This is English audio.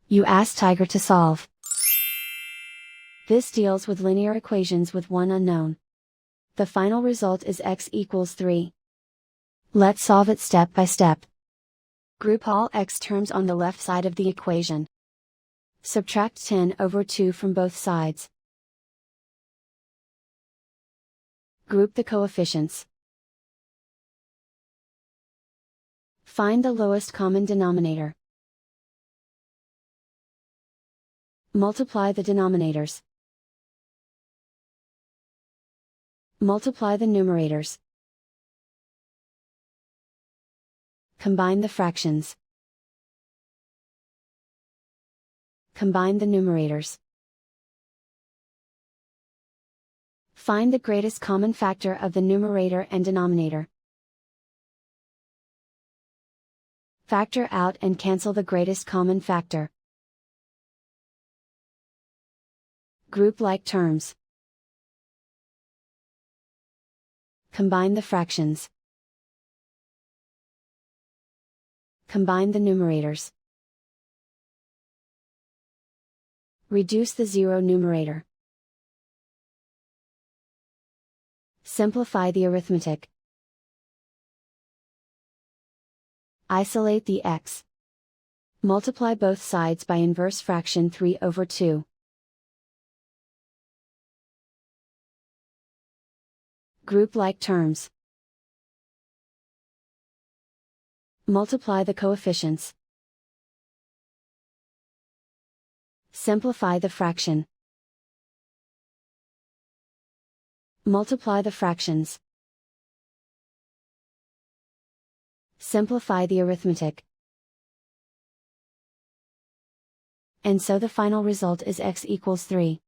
You ask Tiger to solve. This deals with linear equations with one unknown. The final result is x equals 3. Let's solve it step by step. Group all x terms on the left side of the equation. Subtract 10 over 2 from both sides. Group the coefficients. Find the lowest common denominator. Multiply the denominators. Multiply the numerators. Combine the fractions. Combine the numerators. Find the greatest common factor of the numerator and denominator. Factor out and cancel the greatest common factor. Group like terms. Combine the fractions. Combine the numerators. Reduce the zero numerator. Simplify the arithmetic. Isolate the x. Multiply both sides by inverse fraction 3 over 2. Group like terms. Multiply the coefficients. Simplify the fraction. Multiply the fractions. Simplify the arithmetic. And so the final result is x equals 3.